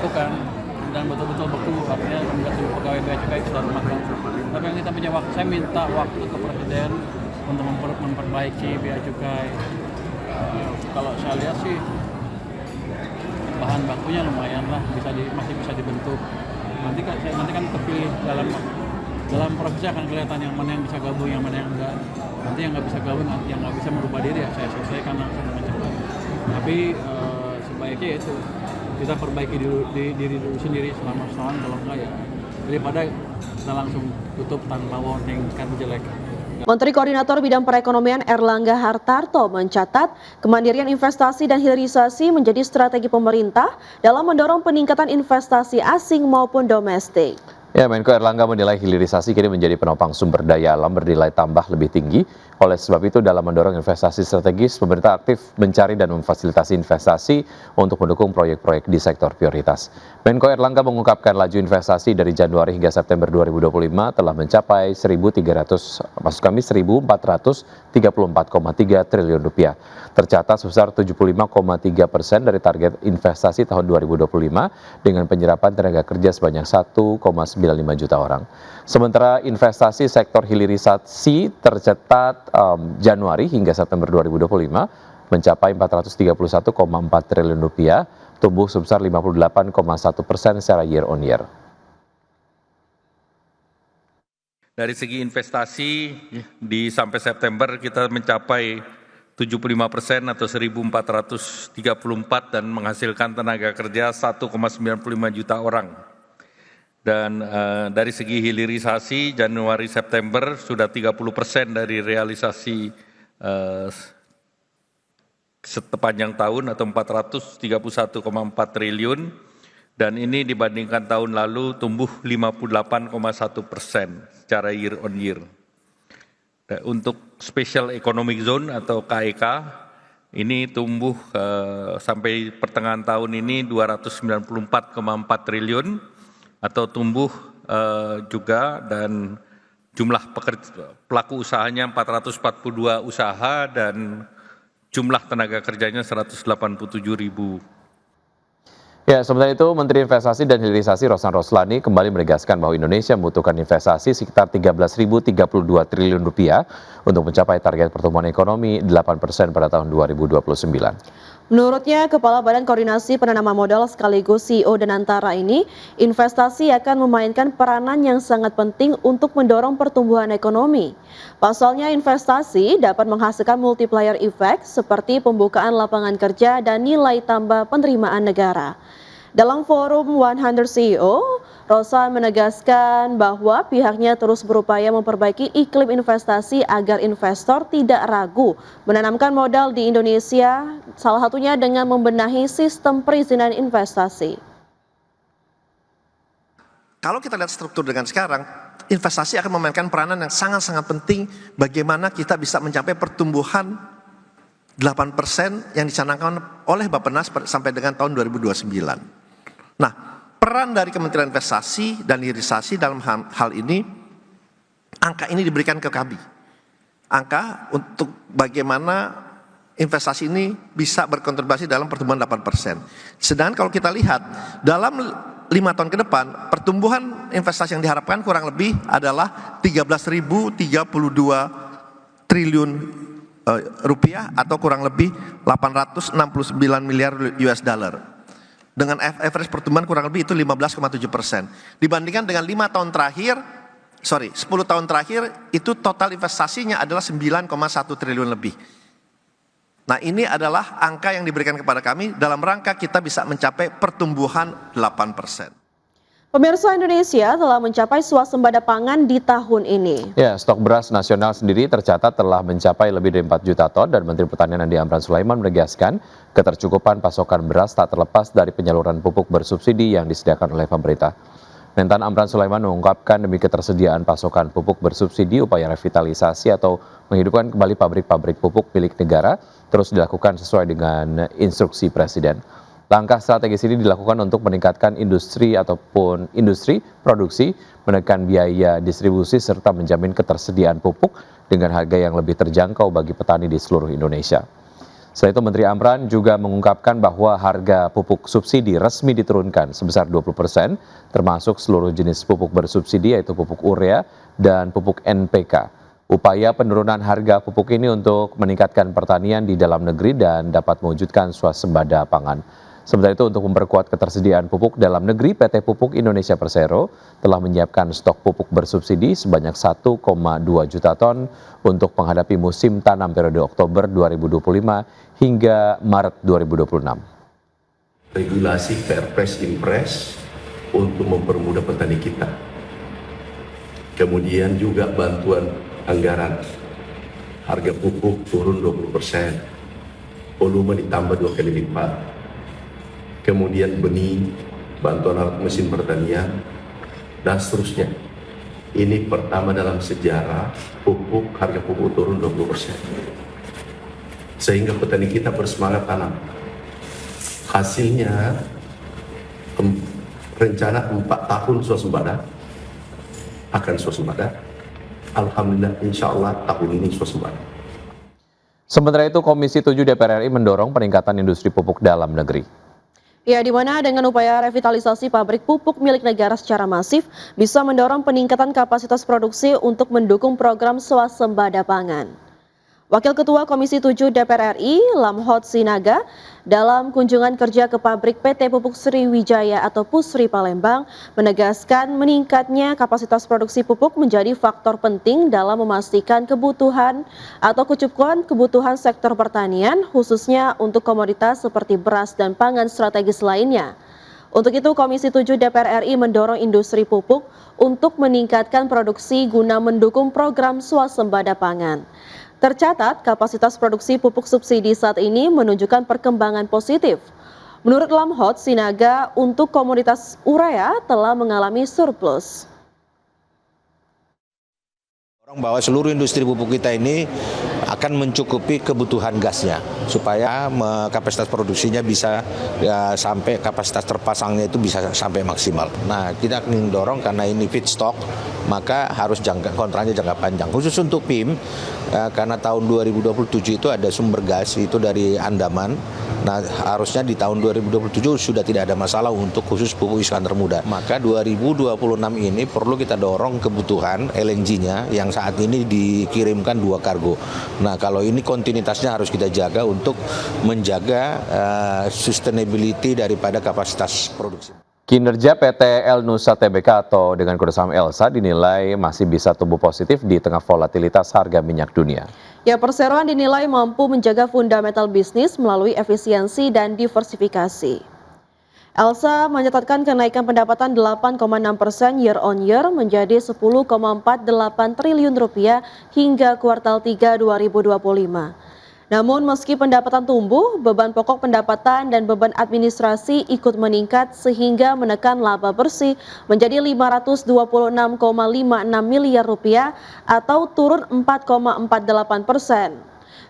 lakukan dan betul-betul beku, artinya 16.000 pegawai bea cukai kita rumahkan. Tapi yang kita punya waktu, saya minta waktu ke Presiden untuk memperbaiki bea cukai. Kalau saya lihat sih bahan bakunya lumayan lah, masih bisa dibentuk. Nanti kan terpilih dalam prosesnya akan kelihatan yang mana yang bisa gabung, yang mana yang enggak. Nanti yang nggak bisa gabung, yang nggak bisa merubah diri ya saya selesaikan langsung dengan cepat. Tapi sebaiknya itu kita perbaiki diri dulu sendiri selama setahun, kalau enggak ya daripada kita langsung tutup tanpa warning kan jelek. Menteri Koordinator Bidang Perekonomian Erlangga Hartarto mencatat kemandirian investasi dan hilirisasi menjadi strategi pemerintah dalam mendorong peningkatan investasi asing maupun domestik. Ya, Menko Erlangga menilai hilirisasi kini menjadi penopang sumber daya alam bernilai tambah lebih tinggi. Oleh sebab itu, dalam mendorong investasi strategis, pemerintah aktif mencari dan memfasilitasi investasi untuk mendukung proyek-proyek di sektor prioritas. Menko Erlangga mengungkapkan laju investasi dari Januari hingga September 2025 telah mencapai 1.434,3 triliun rupiah. Tercatat sebesar 75,3% dari target investasi tahun 2025 dengan penyerapan tenaga kerja sebanyak 1,95 juta orang. Sementara investasi sektor hilirisasi tercatat Januari hingga September 2025 mencapai 431,4 triliun rupiah, tumbuh sebesar 58,1% secara year on year. Dari segi investasi sampai September kita mencapai 75% atau 1.434 dan menghasilkan tenaga kerja 1,95 juta orang. Dan dari segi hilirisasi Januari September sudah 30% dari realisasi sepanjang tahun atau 431,4 triliun, dan ini dibandingkan tahun lalu tumbuh 58,1% secara year on year. Untuk Special Economic Zone atau KEK ini tumbuh sampai pertengahan tahun ini 294,4 triliun atau tumbuh juga, dan jumlah pelaku usahanya 442 usaha dan jumlah tenaga kerjanya 187.000. Ya, sementara itu Menteri Investasi dan Hilirisasi Roshan Roslani kembali menegaskan bahwa Indonesia membutuhkan investasi sekitar 13.032 triliun rupiah untuk mencapai target pertumbuhan ekonomi 8% pada tahun 2029. Menurutnya, Kepala Badan Koordinasi Penanaman Modal sekaligus CEO Danantara ini, investasi akan memainkan peranan yang sangat penting untuk mendorong pertumbuhan ekonomi. Pasalnya, investasi dapat menghasilkan multiplier effect seperti pembukaan lapangan kerja dan nilai tambah penerimaan negara. Dalam forum 100 CEO, Roshan menegaskan bahwa pihaknya terus berupaya memperbaiki iklim investasi agar investor tidak ragu menanamkan modal di Indonesia, salah satunya dengan membenahi sistem perizinan investasi. Kalau kita lihat struktur dengan sekarang, investasi akan memainkan peranan yang sangat-sangat penting bagaimana kita bisa mencapai pertumbuhan 8% yang dicanangkan oleh Bappenas sampai dengan tahun 2029. Nah, peran dari Kementerian Investasi dan Hilirisasi dalam hal ini, angka ini diberikan ke KABI. Angka untuk bagaimana investasi ini bisa berkontribusi dalam pertumbuhan 8%. Sedangkan kalau kita lihat, dalam 5 tahun ke depan, pertumbuhan investasi yang diharapkan kurang lebih adalah 13.032 triliun rupiah atau kurang lebih 869 miliar US dollar. Dengan average pertumbuhan kurang lebih itu 15,7%. Dibandingkan dengan 10 tahun terakhir itu total investasinya adalah 9,1 triliun lebih. Nah, ini adalah angka yang diberikan kepada kami dalam rangka kita bisa mencapai pertumbuhan 8%. Pemirsa, Indonesia telah mencapai swasembada pangan di tahun ini. Ya, stok beras nasional sendiri tercatat telah mencapai lebih dari 4 juta ton dan Menteri Pertanian Andi Amran Sulaiman menegaskan ketercukupan pasokan beras tak terlepas dari penyaluran pupuk bersubsidi yang disediakan oleh pemerintah. Mentan Amran Sulaiman mengungkapkan demi ketersediaan pasokan pupuk bersubsidi, upaya revitalisasi atau menghidupkan kembali pabrik-pabrik pupuk milik negara terus dilakukan sesuai dengan instruksi Presiden. Langkah strategis ini dilakukan untuk meningkatkan industri produksi, menekan biaya distribusi serta menjamin ketersediaan pupuk dengan harga yang lebih terjangkau bagi petani di seluruh Indonesia. Selain itu, Menteri Amran juga mengungkapkan bahwa harga pupuk subsidi resmi diturunkan sebesar 20%, termasuk seluruh jenis pupuk bersubsidi yaitu pupuk urea dan pupuk NPK. Upaya penurunan harga pupuk ini untuk meningkatkan pertanian di dalam negeri dan dapat mewujudkan swasembada pangan. Sementara itu, untuk memperkuat ketersediaan pupuk dalam negeri, PT Pupuk Indonesia Persero telah menyiapkan stok pupuk bersubsidi sebanyak 1,2 juta ton untuk menghadapi musim tanam periode Oktober 2025 hingga Maret 2026. Regulasi Perpres Impres untuk mempermudah petani kita. Kemudian juga bantuan anggaran. Harga pupuk turun 20%. Volume ditambah 2 kali lipat. Kemudian benih, bantuan alat mesin pertanian, dan seterusnya. Ini pertama dalam sejarah harga pupuk turun 20%. Sehingga petani kita bersemangat tanam. Hasilnya rencana 4 tahun swasembada, akan swasembada. Alhamdulillah, insya Allah tahun ini swasembada. Sementara itu, Komisi 7 DPR RI mendorong peningkatan industri pupuk dalam negeri. Ya, di mana dengan upaya revitalisasi pabrik pupuk milik negara secara masif bisa mendorong peningkatan kapasitas produksi untuk mendukung program swasembada pangan. Wakil Ketua Komisi 7 DPR RI, Lamhot Sinaga, dalam kunjungan kerja ke pabrik PT Pupuk Sriwijaya atau Pusri Palembang, menegaskan meningkatnya kapasitas produksi pupuk menjadi faktor penting dalam memastikan kebutuhan atau kecukupan kebutuhan sektor pertanian, khususnya untuk komoditas seperti beras dan pangan strategis lainnya. Untuk itu, Komisi 7 DPR RI mendorong industri pupuk untuk meningkatkan produksi guna mendukung program swasembada pangan. Tercatat, kapasitas produksi pupuk subsidi saat ini menunjukkan perkembangan positif. Menurut Lamhot Sinaga, untuk komoditas urea telah mengalami surplus. Bahwa seluruh industri pupuk kita ini akan mencukupi kebutuhan gasnya supaya kapasitas produksinya bisa sampai kapasitas terpasangnya itu bisa sampai maksimal. Nah, kita akan dorong karena ini feedstock, maka harus kontraknya jangka panjang. Khusus untuk PIM, karena tahun 2027 itu ada sumber gas itu dari Andaman. Nah, harusnya di tahun 2027 sudah tidak ada masalah untuk khusus pupuk Iskandar Muda. Maka 2026 ini perlu kita dorong kebutuhan LNG-nya yang saat ini dikirimkan 2 kargo. Nah, kalau ini kontinuitasnya harus kita jaga untuk menjaga sustainability daripada kapasitas produksi. Kinerja PT El Nusa Tbk atau dengan kode saham ELSA dinilai masih bisa tumbuh positif di tengah volatilitas harga minyak dunia. Ya, perseroan dinilai mampu menjaga fundamental bisnis melalui efisiensi dan diversifikasi. ELSA mencatatkan kenaikan pendapatan 8,6% year on year menjadi 10,48 triliun rupiah hingga kuartal 3 2025. Namun meski pendapatan tumbuh, beban pokok pendapatan dan beban administrasi ikut meningkat sehingga menekan laba bersih menjadi 526,56 miliar rupiah atau turun 4,48%.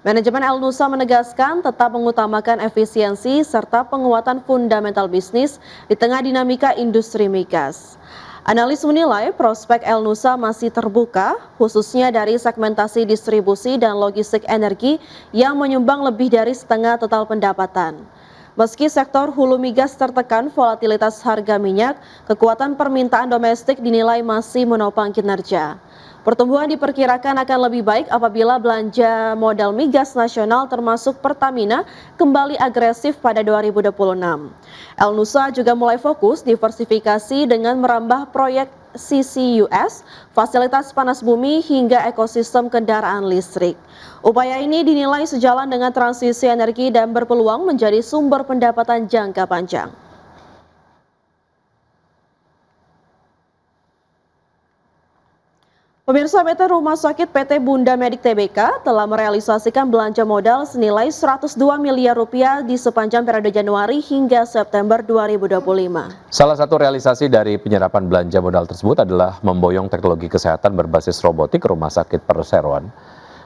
Manajemen El Nusa menegaskan tetap mengutamakan efisiensi serta penguatan fundamental bisnis di tengah dinamika industri migas. Analis menilai prospek El Nusa masih terbuka, khususnya dari segmentasi distribusi dan logistik energi yang menyumbang lebih dari setengah total pendapatan. Meski sektor hulu migas tertekan volatilitas harga minyak, kekuatan permintaan domestik dinilai masih menopang kinerja. Pertumbuhan diperkirakan akan lebih baik apabila belanja modal migas nasional termasuk Pertamina kembali agresif pada 2026. El Nusa juga mulai fokus diversifikasi dengan merambah proyek CCUS, fasilitas panas bumi hingga ekosistem kendaraan listrik. Upaya ini dinilai sejalan dengan transisi energi dan berpeluang menjadi sumber pendapatan jangka panjang. Pemirsa, PT Rumah Sakit PT Bunda Medik Tbk telah merealisasikan belanja modal senilai 102 miliar rupiah di sepanjang periode Januari hingga September 2025. Salah satu realisasi dari penyerapan belanja modal tersebut adalah memboyong teknologi kesehatan berbasis robotik Rumah Sakit Perseroan.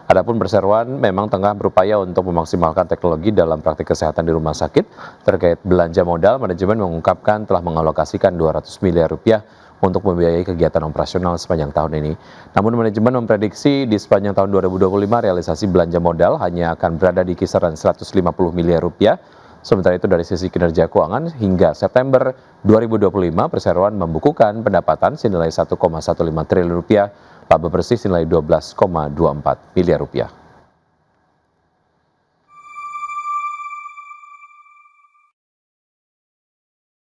Adapun Perseroan memang tengah berupaya untuk memaksimalkan teknologi dalam praktik kesehatan di rumah sakit. Terkait belanja modal, manajemen mengungkapkan telah mengalokasikan 200 miliar rupiah untuk membiayai kegiatan operasional sepanjang tahun ini. Namun manajemen memprediksi di sepanjang tahun 2025 realisasi belanja modal hanya akan berada di kisaran 150 miliar rupiah. Sementara itu dari sisi kinerja keuangan hingga September 2025 perseroan membukukan pendapatan senilai 1,15 triliun rupiah, laba bersih senilai 12,24 miliar rupiah.